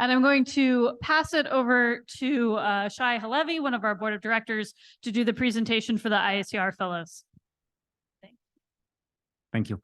And I'm going to pass it over to Shai Halevi, one of our board of directors, to do the presentation for the IACR Fellows. Thank you.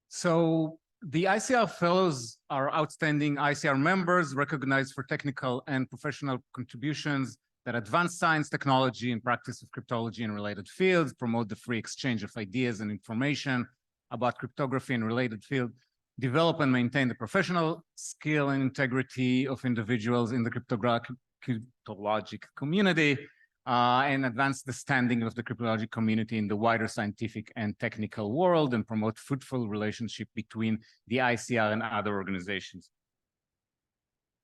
So the ICR Fellows are outstanding ICR members recognized for technical and professional contributions that advance science, technology, and practice of cryptology and related fields, promote the free exchange of ideas and information about cryptography and related fields, develop and maintain the professional skill and integrity of individuals in the cryptologic community, and advance the standing of the cryptologic community in the wider scientific and technical world, and promote fruitful relationship between the ICR and other organizations.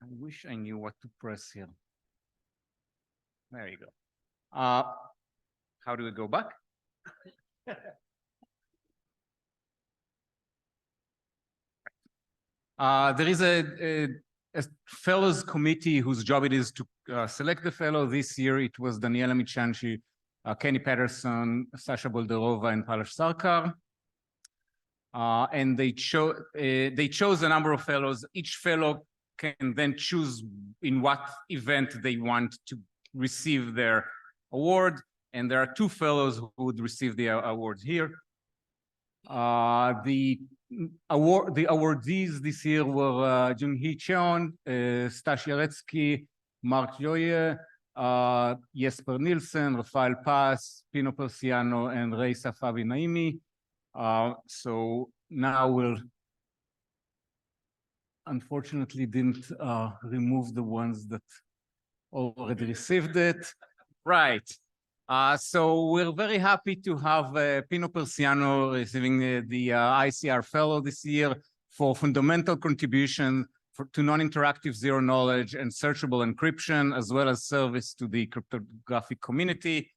I wish I knew what to press here. There you go. How do we go back? There is a fellows committee whose job it is to select the fellow. This year it was Daniela Michanchi, Kenny Patterson, Sasha Bolderova, and Palash Sarkar. And they chose a number of fellows. Each fellow can then choose in what event they want to receive their award. And there are two fellows who would receive the award here. The awardees this year were Junhee Cheon, Stash Yaretsky, Mark Joye, Jesper Nielsen, Rafael Paz, Pino Persiano, and Reisa Favi Naimi. So now we'll unfortunately didn't remove the ones that already received it. Right. So we're very happy to have Pino Persiano receiving the ICR Fellow this year for fundamental contribution to non-interactive zero knowledge and searchable encryption, as well as service to the cryptographic community.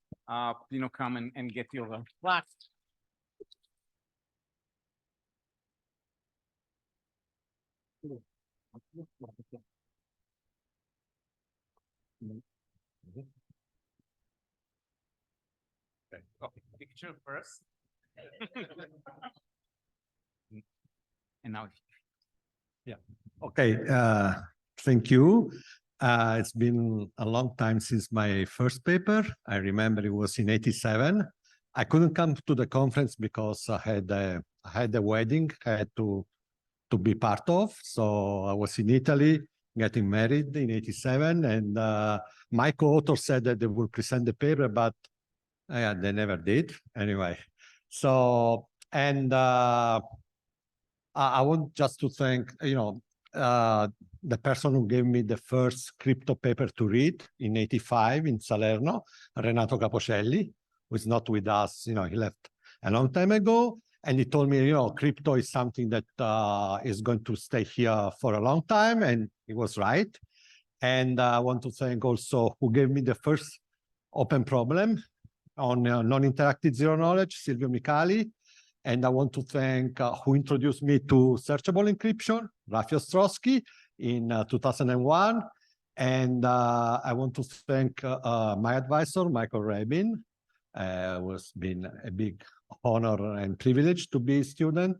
Pino, come and get your plaque. Okay, picture first. And now, yeah. Okay. Thank you. It's been a long time since my first paper. I remember it was in '87. I couldn't come to the conference because I had a wedding I had to be part of. So I was in Italy getting married in '87, and my co-author said that they would present the paper, but they never did. Anyway, so, and I want just to thank, the person who gave me the first crypto paper to read in '85 in Salerno, Renato Capocelli, who is not with us. He left a long time ago. And he told me, crypto is something that is going to stay here for a long time. And he was right. And I want to thank also who gave me the first open problem on non-interactive zero knowledge, Silvio Micali. And I want to thank who introduced me to searchable encryption, Rafi Ostrowski, in 2001. And I want to thank my advisor, Michael Rabin. It was been a big honor and privilege to be a student.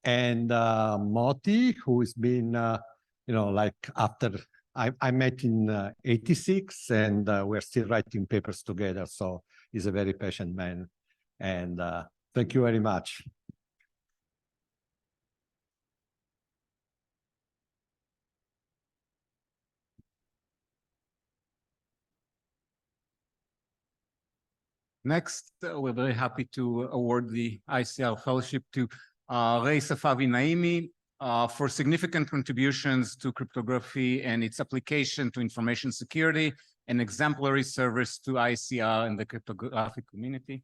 And Moti, who has been, like after I met in '86, and we're still writing papers together. So he's a very patient man. And thank you very much. Next, we're very happy to award the ICR Fellowship to Reisa Favi Naimi for significant contributions to cryptography and its application to information security and exemplary service to ICR and the cryptographic community.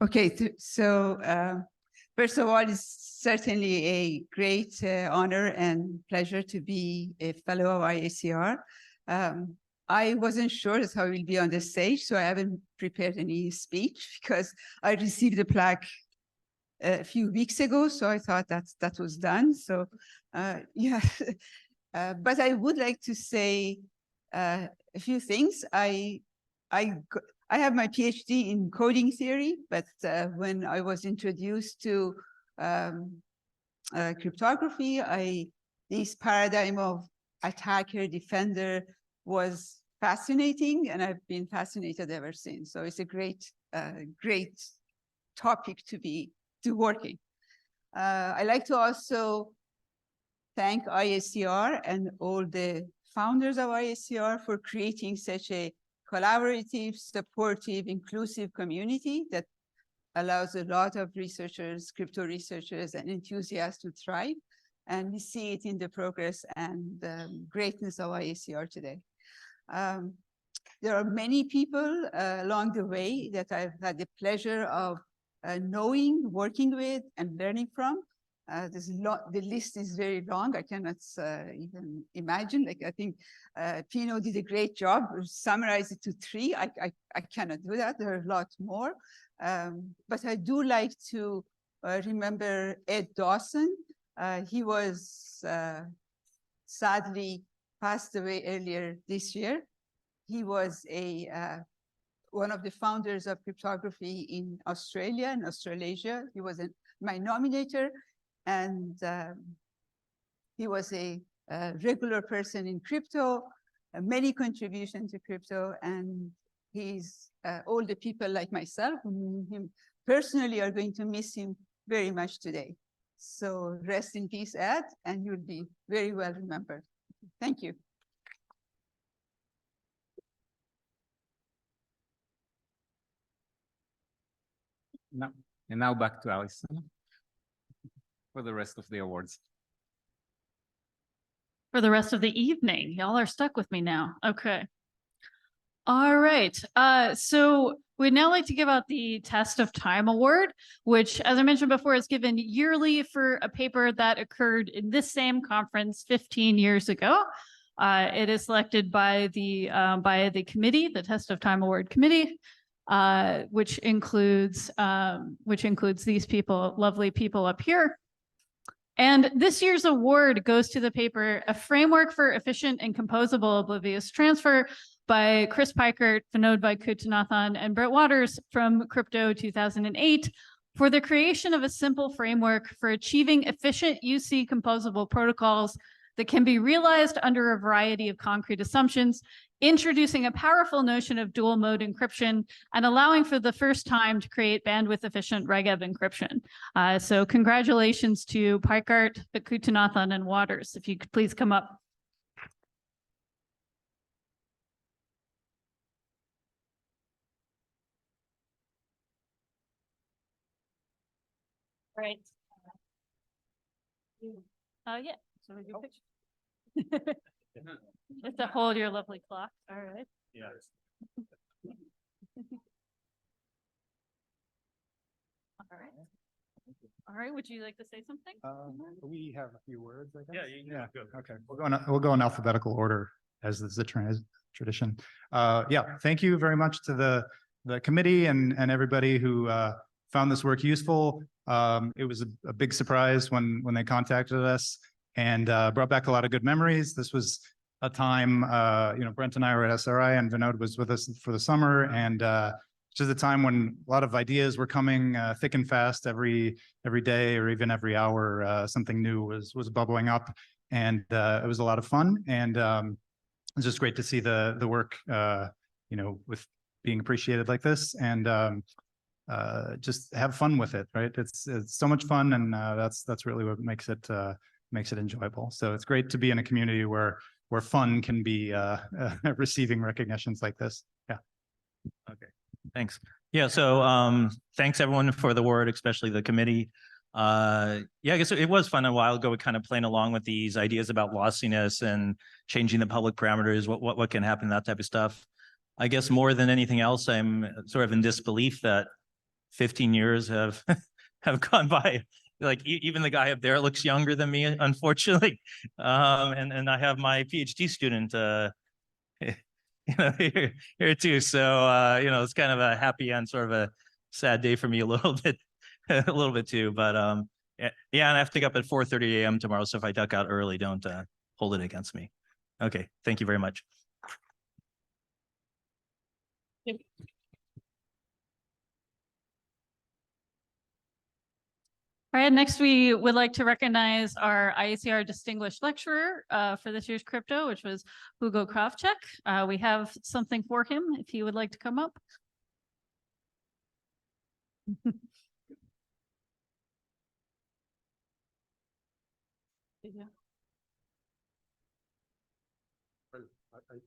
Okay, so first of all, it's certainly a great honor and pleasure to be a fellow of IACR. I wasn't sure that's how I will be on the stage, so I haven't prepared any speech because I received the plaque a few weeks ago, so I thought that was done. So yeah, but I would like to say a few things. I have my PhD in coding theory, but when I was introduced to cryptography, this paradigm of attacker defender was fascinating, and I've been fascinated ever since. So it's a great topic to working. I like to also thank IACR and all the founders of IACR for creating such a collaborative, supportive, inclusive community that allows a lot of researchers, crypto researchers, and enthusiasts to thrive. And we see it in the progress and greatness of IACR today. There are many people along the way that I've had the pleasure of knowing, working with, and learning from. The list is very long. I cannot even imagine. Like, I think Pino did a great job. Summarize it to 3. I cannot do that. There are a lot more. But I do like to remember Ed Dawson. He was sadly passed away earlier this year. He was one of the founders of cryptography in Australia and Australasia. He was my nominator, and he was a regular person in crypto, many contributions to crypto, and he's all the people like myself who knew him personally are going to miss him very much today. So rest in peace, Ed, and you'll be very well remembered. Thank you. No. And now back to Alison for the rest of the awards. For the rest of the evening. Y'all are stuck with me now. Okay. All right. So we'd now like to give out the Test of Time Award, which, as I mentioned before, is given yearly for a paper that occurred in this same conference 15 years ago. It is selected by the committee, the Test of Time Award Committee, which includes these people, lovely people up here. And this year's award goes to the paper, A Framework for Efficient and Composable Oblivious Transfer by Chris Peikert, Vinod Vaikutanathan, and Brett Waters from Crypto 2008 for the creation of a simple framework for achieving efficient UC composable protocols that can be realized under a variety of concrete assumptions, introducing a powerful notion of dual mode encryption and allowing for the first time to create bandwidth efficient regeb encryption. So congratulations to Peikert, Vaikutanathan, and Waters. If you could please come up. Right. Yeah. So we do picture. Just to hold your lovely clock. All right. Yeah. All right. All right. Would you like to say something? We have a few words, I guess. Yeah, Go. Okay. We'll go in alphabetical order as is the tradition. Yeah. Thank you very much to the committee and everybody who found this work useful. It was a big surprise when they contacted us and brought back a lot of good memories. This was a time, Brent and I were at SRI and Vinod was with us for the summer, and just a time when a lot of ideas were coming thick and fast every day or even every hour. Something new was bubbling up, and it was a lot of fun. And it's just great to see the work, with being appreciated like this, and just have fun with it. Right? It's so much fun, and that's really what makes it enjoyable. So it's great to be in a community where fun can be receiving recognitions like this. Yeah. Okay. Thanks. Yeah. So thanks everyone for the word, especially the committee. Yeah, I guess it was fun a while ago. We kind of playing along with these ideas about lossiness and changing the public parameters, what can happen, that type of stuff. I guess more than anything else, I'm sort of in disbelief that 15 years have gone by. Like even the guy up there looks younger than me, unfortunately. And I have my PhD student, here too. So, it's kind of a happy and sort of a sad day for me a little bit. a little bit too, but yeah, and I have to get up at 4:30 a.m. tomorrow. So if I duck out early, don't hold it against me. Okay, thank you very much. All right, next we would like to recognize our IACR distinguished lecturer for this year's crypto, which was Hugo Kravchuk. We have something for him if he would like to come up.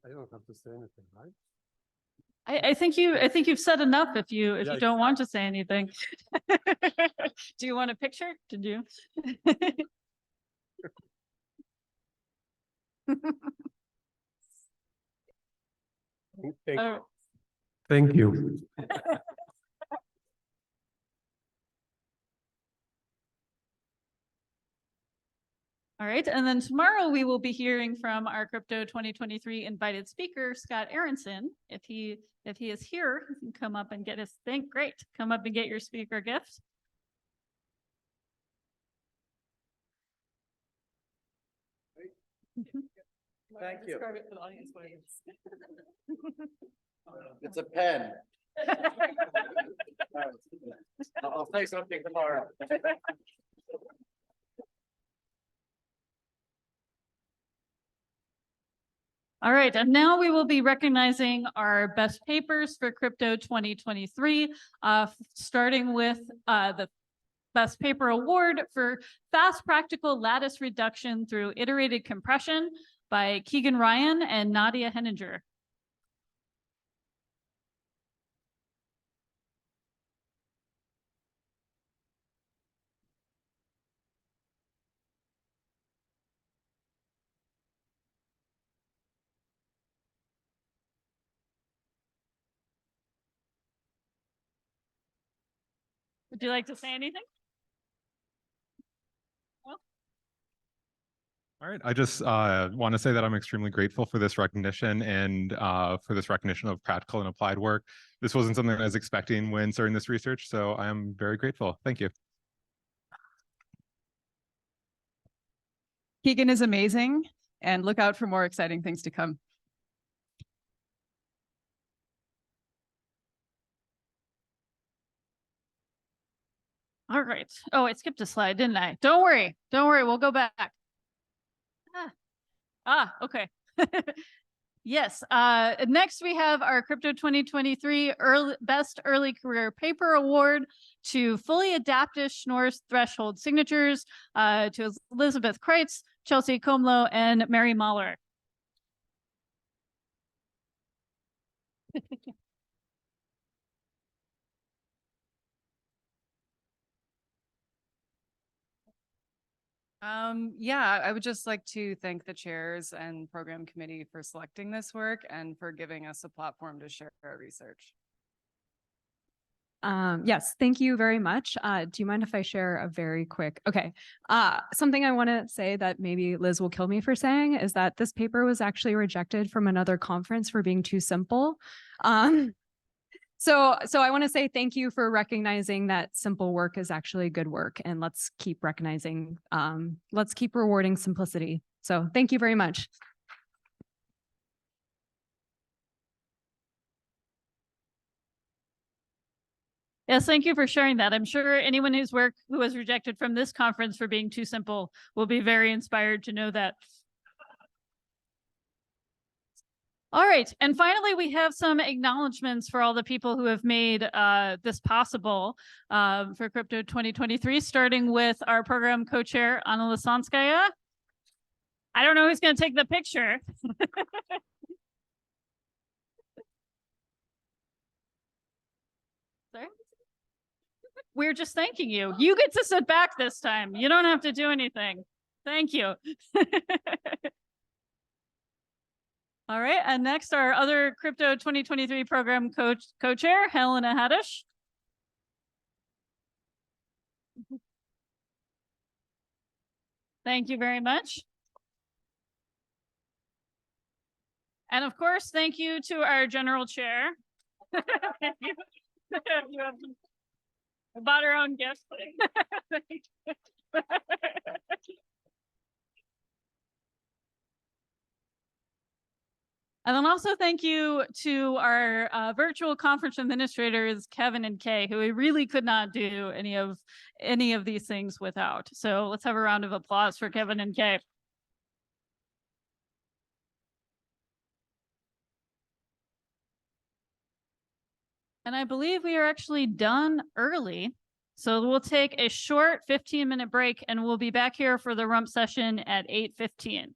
I don't have to say anything, right? I think you've said enough if you don't want to say anything. Do you want a picture? Did you? Oh, Thank you. all right, and then tomorrow we will be hearing from our Crypto 2023 invited speaker, Scott Aronson. If he is here, he can come up and get his thing. Great, come up and get your speaker gift. Thank you. It's a pen. I'll say something tomorrow. All right, and now we will be recognizing our best papers for Crypto 2023, starting with the Best Paper Award for Fast Practical Lattice Reduction through Iterated Compression by Keegan Ryan and Nadia Henninger. Would you like to say anything? All right, I just want to say that I'm extremely grateful for this recognition and for this recognition of practical and applied work. This wasn't something I was expecting when starting this research, so I am very grateful. Thank you. Keegan is amazing, and look out for more exciting things to come. All right. Oh, I skipped a slide, didn't I? Don't worry. Don't worry. We'll go back. Okay. Yes. Next we have our Crypto 2023 Best Early Career Paper Award to Fully Adaptive Schnorr's Threshold Signatures to Elizabeth Kreitz, Chelsea Comlo, and Mary Mahler. Yeah, I would just like to thank the chairs and program committee for selecting this work and for giving us a platform to share our research. Yes, thank you very much. Do you mind if I share a very quick, okay. Something I want to say that maybe Liz will kill me for saying is that this paper was actually rejected from another conference for being too simple. So I want to say thank you for recognizing that simple work is actually good work, and let's keep recognizing, let's keep rewarding simplicity. So thank you very much. Yes, thank you for sharing that. I'm sure anyone who was rejected from this conference for being too simple will be very inspired to know that. All right, and finally, we have some acknowledgements for all the people who have made this possible for Crypto 2023, starting with our program co-chair, Anna Lisanskaya. I don't know who's going to take the picture. Sorry? We're just thanking you. You get to sit back this time. You don't have to do anything. Thank you. All right, and next our other Crypto 2023 program co-chair, Helena Haddish. Thank you very much. And of course, thank you to our general chair. I bought her own gift. And then also thank you to our virtual conference administrators, Kevin and Kay, who we really could not do any of these things without. So let's have a round of applause for Kevin and Kay. And I believe we are actually done early. So we'll take a short 15-minute break and we'll be back here for the rump session at 8:15.